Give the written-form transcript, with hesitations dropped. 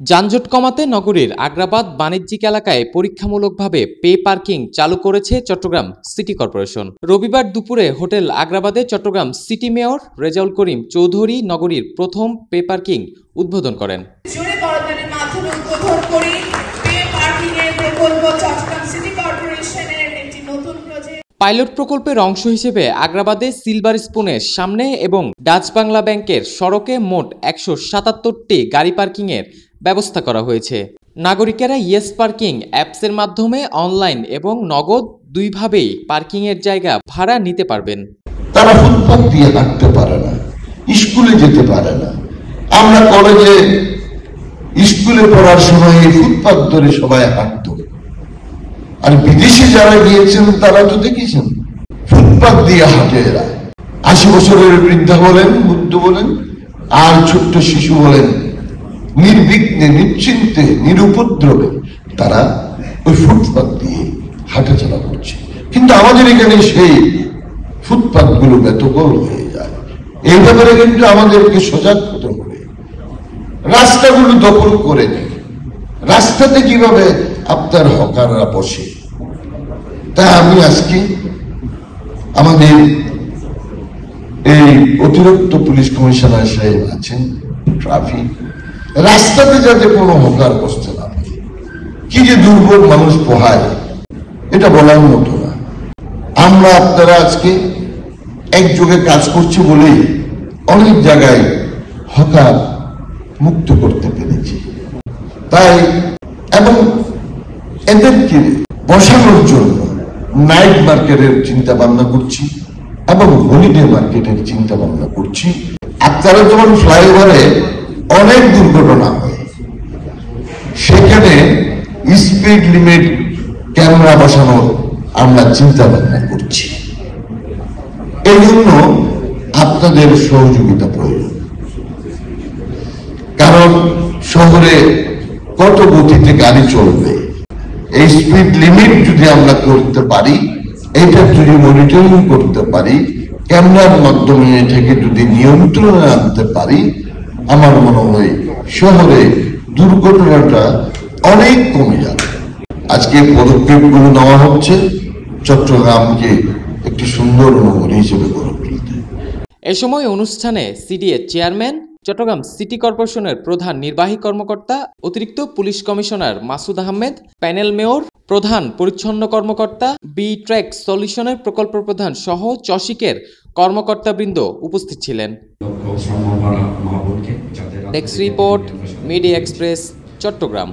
যানজট কমাতে নগরীর আগ্রাবাদ বাণিজ্যিক এলাকায় পরীক্ষামূলকভাবে পে পার্কিং চালু করেছে চট্টগ্রাম সিটি কর্পোরেশন। রবিবার দুপুরে হোটেল আগ্রাবাদে চট্টগ্রাম সিটি মেয়র রেজাউল করিম চৌধুরী নগরীর প্রথম পে পার্কিং উদ্বোধন করেন। পাইলট প্রকল্পের অংশ হিসেবে আগ্রাবাদে সিলভার স্পুনের সামনে এবং ডাচ বাংলা ব্যাংকের সড়কে মোট ১৭৭টি গাড়ি পার্কিংয়ের ব্যবস্থা করা হয়েছে। নাগরিকেরা ইয়েস পার্কিং অ্যাপসের মাধ্যমে অনলাইন এবং নগদ দুইভাবেই পার্কিংয়ের জায়গা ভাড়া নিতে পারবেন। তারা ফুটপাত দিয়ে হাঁটতে পারে না, স্কুলে যেতে পারে না। আমরা কলেজে স্কুলে পড়ার সময় এই ফুটপাত ধরে সবাই হাঁটত। আর বিদেশে যারা গিয়েছেন তারা তো দেখেছেন ফুটপাত দিয়ে হাঁটে এরা। ৮০ বছরের বৃদ্ধা বলেন, বুদ্ধ বলেন, আর ছোট্ট শিশু বলেন, নির্বিঘ্নে নিশ্চিন্তে নিরুপদ্রবে তারা ওই ফুটপাত দিয়ে হাঁটাচলা করছে। কিন্তু আমাদের এখানে সেই ফুটপাত গুলো বেদখল হয়ে যায়। এই ব্যাপারে কিন্তু আমাদেরকে সজাগ হতে হবে। রাস্তাগুলো দখল করে নেই, রাস্তাতে কিভাবে আপনার হকাররা বসে। তাই আমি আজকে আমাদের এই অতিরিক্ত পুলিশ কমিশনার সাহেব আছেন ট্রাফিক, রাস্তাতে যাতে কোনো হকার বসতে না পারে। কি যে দুর্ভোগ মানুষ পোহায় এটা বলার মতো না। আমরা আপনারা আজকে একযোগে কাজ করছি বলেই অনেক জায়গায় হকার মুক্ত করতে পেরেছি। তাই এবং এদেরকে বসানোর জন্য নাইট মার্কেটের চিন্তা ভাবনা করছি এবং হলিডে মার্কেটের চিন্তা ভাবনা করছি। আপনারা যেমন ফ্লাইওভারে অনেক দুর্ঘটনা হয়, সেখানে স্পিড লিমিট ক্যামেরা বসানোর আমরা চিন্তা ভাবনা করছি। এই জন্য আপনাদের সহযোগিতা প্রয়োজন। কারণ শহরে কত গতিতে গাড়ি চলবে, এই স্পিড লিমিট যদি আমরা করতে পারি, এটা যদি মনিটরিং করতে পারি, ক্যামেরার মাধ্যমে এটাকে যদি নিয়ন্ত্রণে আনতে পারি, আমার মনে হয় শহরে দুর্ঘটনাটা অনেক কমে যাবে। আজকে পদক্ষেপগুলো নেওয়া হচ্ছে চট্টগ্রামকে একটি সুন্দর নগরী হিসেবে গড়ে তুলতে। এ সময় অনুষ্ঠানে সিডিএ চেয়ারম্যান, চট্টগ্রাম সিটি কর্পোরেশনের প্রধান নির্বাহী কর্মকর্তা, অতিরিক্ত police commissioner Masud Ahmed, panel mayor, প্রধান পরিচ্ছন্ন কর্মকর্তা, বি ট্র্যাক সলিউশনের প্রকল্প প্রধান সহ চসিকের কর্মকর্তাবৃন্দ উপস্থিত ছিলেন। Desk report, media express, Chittagong.